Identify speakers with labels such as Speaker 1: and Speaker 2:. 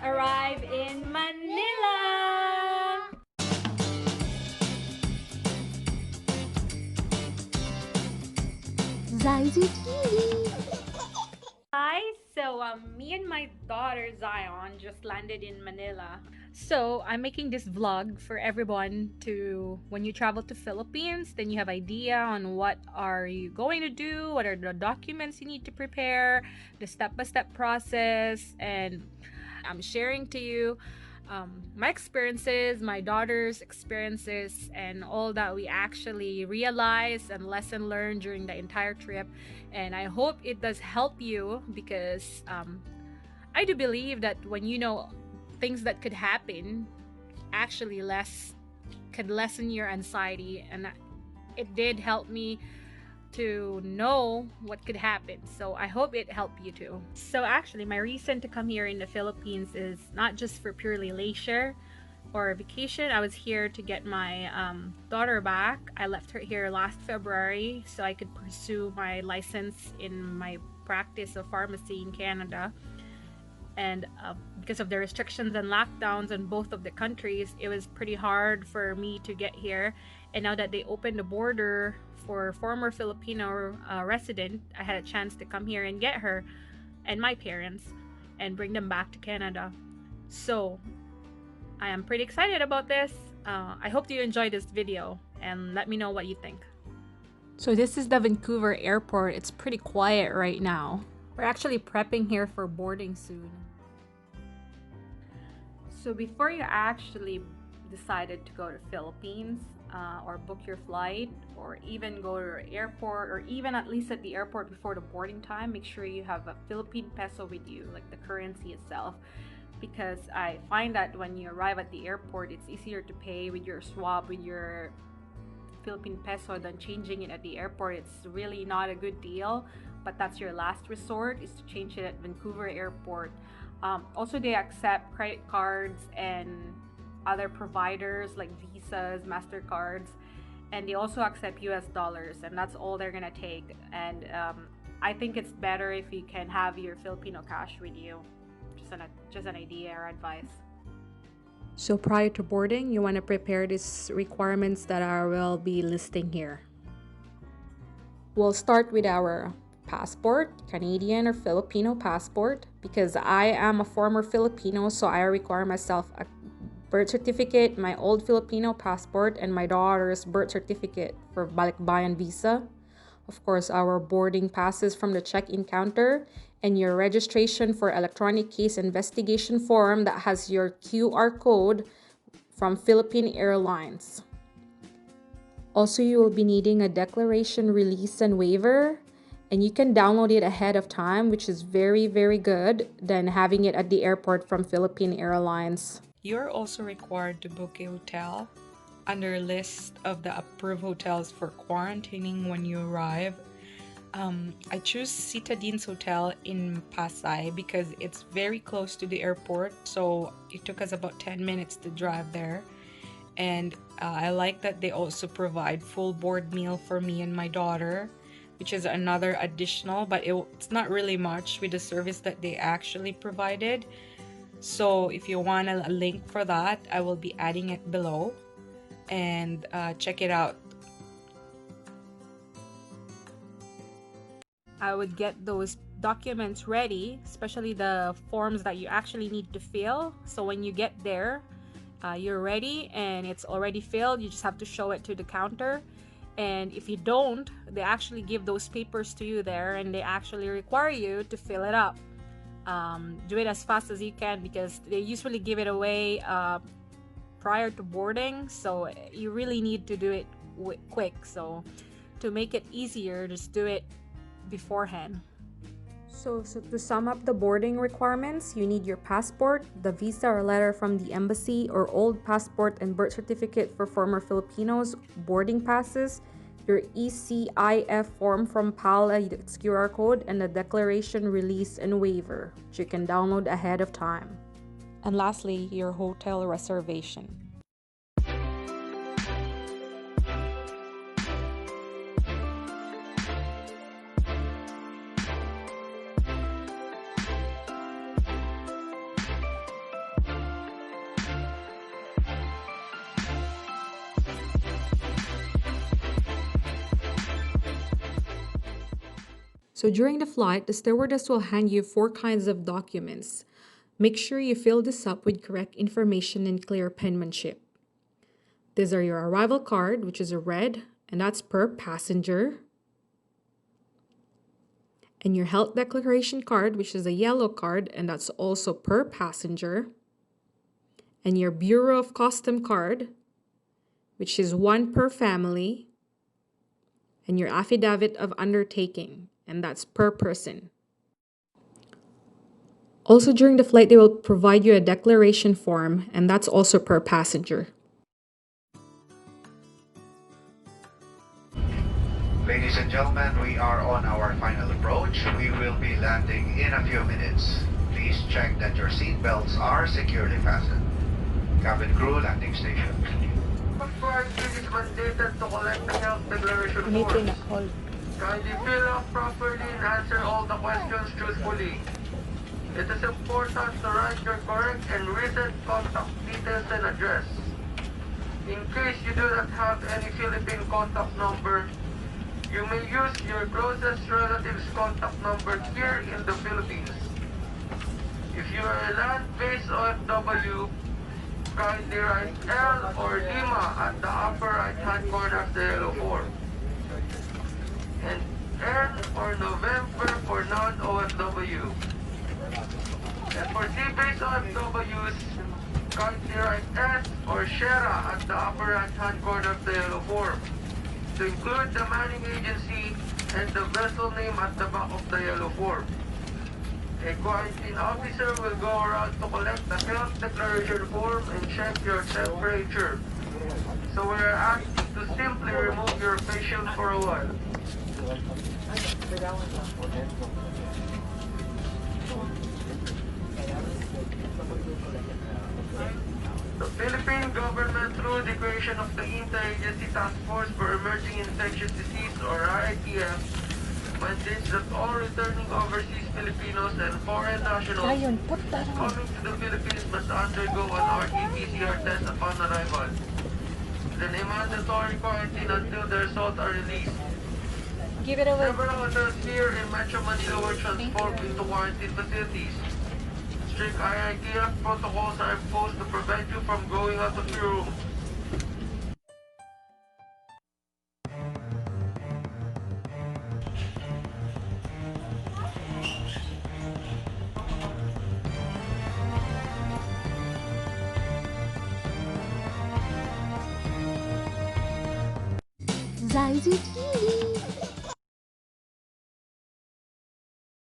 Speaker 1: arrived in Manila! Hi, me and my daughter Zion just landed in Manila. So I'm making this vlog for everyone to, when you travel to Philippines, then you have idea on what are you going to do, what are the documents you need to prepare, the step-by-step process, and I'm sharing to you my experiences, my daughter's experiences, and all that we actually realized and lesson learned during the entire trip. And I hope it does help you because I do believe that when you know things that could happen, actually could lessen your anxiety, and it did help me to know what could happen. So I hope it helped you too. So actually, my reason to come here in the Philippines is not just for purely leisure or vacation. I was here to get my daughter back. I left her here last February so I could pursue my license in my practice of pharmacy in Canada. And because of the restrictions and lockdowns in both of the countries, it was pretty hard for me to get here. And now that they opened the border for former Filipino resident, I had a chance to come here and get her and my parents and bring them back to Canada. So I am pretty excited about this. I hope you enjoyed this video and let me know what you think. So this is the Vancouver airport. It's pretty quiet right now. We're actually prepping here for boarding soon. So before you actually decided to go to Philippines or book your flight or even go to the airport or even at least at the airport before the boarding time, make sure you have a Philippine peso with you, like the currency itself. Because I find that when you arrive at the airport, it's easier to pay with your swab with your Philippine peso than changing it at the airport. It's really not a good deal, but that's your last resort, is to change it at Vancouver airport. Also, they accept credit cards and other providers like Visas, MasterCards, and they also accept US dollars, and that's all they're gonna take. And I think it's better if you can have your Filipino cash with you. Just an idea or advice. So prior to boarding, you want to prepare these requirements that I will be listing here. We'll start with our passport, Canadian or Filipino passport, because I am a former Filipino, so I require myself a birth certificate, my old Filipino passport, and my daughter's birth certificate for BALIKBAYAN visa. Of course, our boarding passes from the check-in counter and your registration for electronic case investigation form that has your QR code from Philippine Airlines. Also, you will be needing a declaration, release, and waiver, and you can download it ahead of time, which is very, very good than having it at the airport from Philippine Airlines.
Speaker 2: You're also required to book a hotel under a list of the approved hotels for quarantining when you arrive. I choose Citadines Hotel in Pasay because it's very close to the airport, so it took us about 10 minutes to drive there. And I like that they also provide full board meal for me and my daughter, which is another additional, but it's not really much with the service that they actually provided. So if you want a link for that, I will be adding it below, and check it out.
Speaker 1: I would get those documents ready, especially the forms that you actually need to fill. So when you get there, you're ready and it's already filled. You just have to show it to the counter. And if you don't, they actually give those papers to you there and they actually require you to fill it up. Do it as fast as you can because they usually give it away prior to boarding. So you really need to do it quick. So to make it easier, just do it beforehand. So to sum up the boarding requirements, you need your passport, the visa or letter from the embassy, or old passport and birth certificate for former Filipinos, boarding passes, your ECIF form from PAL, its QR code, and the declaration, release, and waiver, which you can download ahead of time. And lastly, your hotel reservation.
Speaker 3: So during the flight, the stewardess will hand you 4 kinds of documents. Make sure you fill this up with correct information and clear penmanship. These are your arrival card, which is a red, and that's per passenger. And your health declaration card, which is a yellow card, and that's also per passenger. And your Bureau of Custom card, which is 1 per family. And your affidavit of undertaking, and that's per person. Also during the flight, they will provide you a declaration form, and that's also per passenger.
Speaker 4: Ladies and gentlemen, we are on our final approach. We will be landing in a few minutes. Please check that your seat belts are securely fastened. Cabin crew, landing station. Flight is mandated to collect the health declaration forms. Kindly fill out properly and answer all the questions truthfully. It is important to write your correct and recent contact details and address. In case you do not have any Philippine contact number, you may use your closest relative's contact number here in the Philippines. If you are a land-based OFW, kindly write L or Lima at the upper right-hand corner of the yellow form. And N or November for non-OFW. And for sea-based OFWs, kindly write S or Shera at the upper right-hand corner of the yellow form, to include the manning agency and the vessel name at the back of the yellow form. A quarantine officer will go around to collect the health declaration form and check your temperature. So we are asked to simply remove your face shield for a while. The Philippine government, through the creation of the Interagency Task Force for Emerging Infectious Disease, or RITF, mandates that all returning overseas Filipinos and foreign nationals coming to the Philippines must undergo an RT-PCR test upon arrival. Then a mandatory quarantine until the results are released.
Speaker 1: Give it away.
Speaker 4: Several hotels here in Metro Manila were transformed into quarantine facilities. Strict IITF protocols are imposed to prevent you from going out of your room.
Speaker 5: Zaizu TV.